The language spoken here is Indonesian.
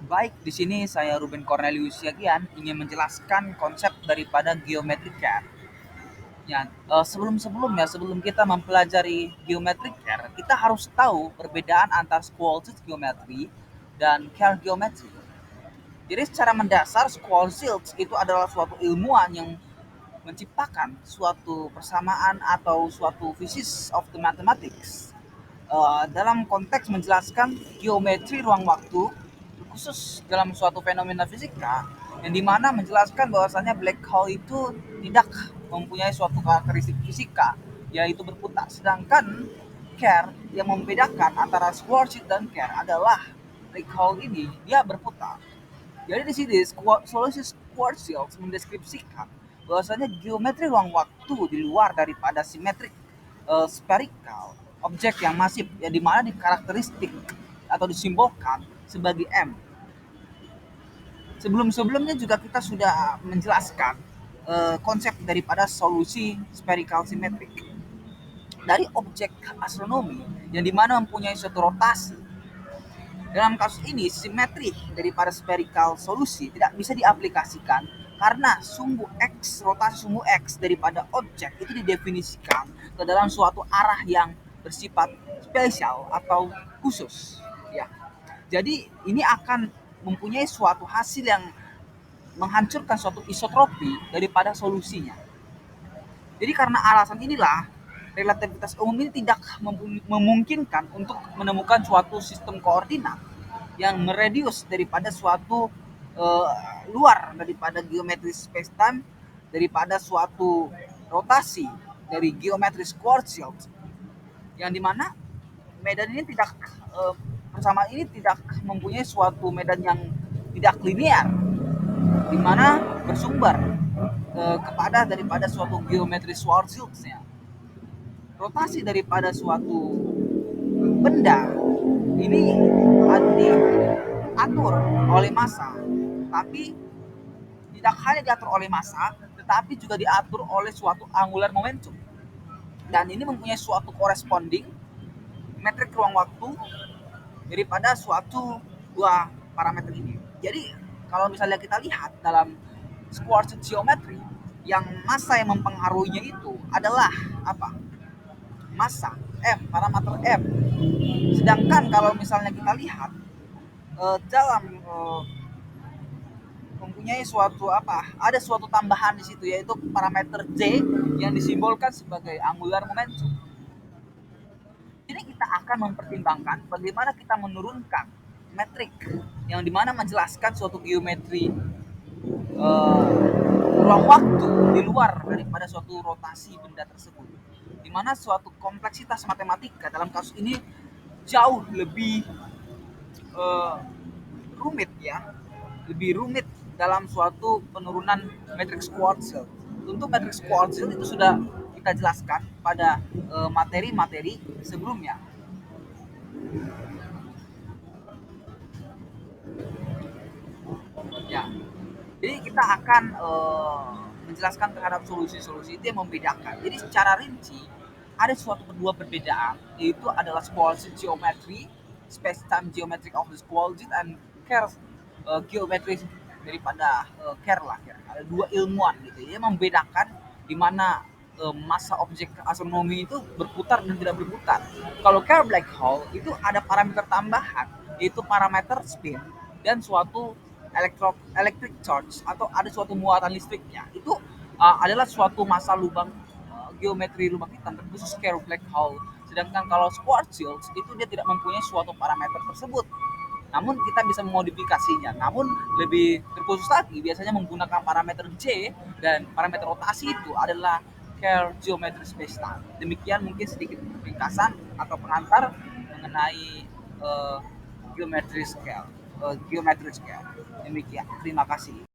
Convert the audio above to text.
Baik, di sini saya Ruben Cornelius Siagian ingin menjelaskan konsep daripada geometric care. Ya, sebelum kita mempelajari geometric care, kita harus tahu perbedaan antara squelched geometry dan care geometry. Jadi secara mendasar squelched itu adalah suatu ilmuwan yang menciptakan suatu persamaan atau suatu physics of the mathematics dalam konteks menjelaskan geometri ruang waktu khusus dalam suatu fenomena fisika yang dimana menjelaskan bahwasanya black hole itu tidak mempunyai suatu karakteristik fisika yaitu berputar, sedangkan Kerr yang membedakan antara Schwarzschild dan Kerr adalah black hole ini dia berputar. Jadi di sini solusi Schwarzschild mendeskripsikan bahwasanya geometri ruang waktu di luar daripada simetrik spherical objek yang masif yang dimana dikarakteristik atau disimbolkan sebagai M. Sebelumnya juga kita sudah menjelaskan konsep daripada solusi spherical symmetric dari objek astronomi yang dimana mempunyai suatu rotasi. Dalam kasus ini, simetri daripada spherical solusi tidak bisa diaplikasikan karena sumbu X, rotasi sumbu X daripada objek itu didefinisikan ke dalam suatu arah yang bersifat spesial atau khusus. Ya, jadi ini akan mempunyai suatu hasil yang menghancurkan suatu isotropi daripada solusinya. Jadi karena alasan inilah relativitas umum ini tidak memungkinkan untuk menemukan suatu sistem koordinat yang meredius daripada suatu uh, luar daripada geometri space-time, daripada suatu rotasi dari geometri Schwarzschild yang dimana medan ini tidak bersama ini tidak mempunyai suatu medan yang tidak linear di mana bersumber kepada daripada suatu geometri Schwarzschild-nya. Rotasi daripada suatu benda ini diatur oleh massa, tapi tidak hanya diatur oleh massa, tetapi juga diatur oleh suatu angular momentum. Dan ini mempunyai suatu corresponding metrik ruang waktu daripada suatu dua parameter ini. Jadi kalau misalnya kita lihat dalam Schwarzschild geometry, yang massa yang mempengaruhinya itu adalah apa? Massa M, parameter M. Sedangkan kalau misalnya kita lihat dalam mempunyai suatu apa? Ada suatu tambahan di situ yaitu parameter J yang disimbolkan sebagai angular momentum. Jadi kita akan mempertimbangkan bagaimana kita menurunkan metrik yang dimana menjelaskan suatu geometri eh, ruang waktu di luar daripada suatu rotasi benda tersebut. Di mana suatu kompleksitas matematika dalam kasus ini jauh lebih eh, rumit ya, lebih rumit dalam suatu penurunan matriks Schwarzschild. Untuk matriks Schwarzschild itu sudah kita jelaskan pada materi-materi sebelumnya. Ya, jadi kita akan menjelaskan terhadap solusi-solusi itu yang membedakan. Jadi secara rinci ada suatu kedua perbedaan yaitu adalah Schwarzschild geometry, space-time geometric of the Schwarzschild and Kerr geometri daripada Kerr lah. Ada dua ilmuwan gitu yang membedakan di mana massa objek astronomi itu berputar dan tidak berputar. Kalau Kerr black hole itu ada parameter tambahan yaitu parameter spin dan suatu electric charge atau ada suatu muatan listriknya itu adalah suatu masa lubang geometri lubang hitam terkhusus Kerr black hole. Sedangkan kalau Schwarzschild itu dia tidak mempunyai suatu parameter tersebut. Namun kita bisa memodifikasinya. Namun lebih terkhusus lagi biasanya menggunakan parameter J dan parameter rotasi itu adalah Kerr geometry spacetime. Demikian mungkin sedikit ringkasan atau pengantar mengenai uh, geometry scale. Demikian. Terima kasih.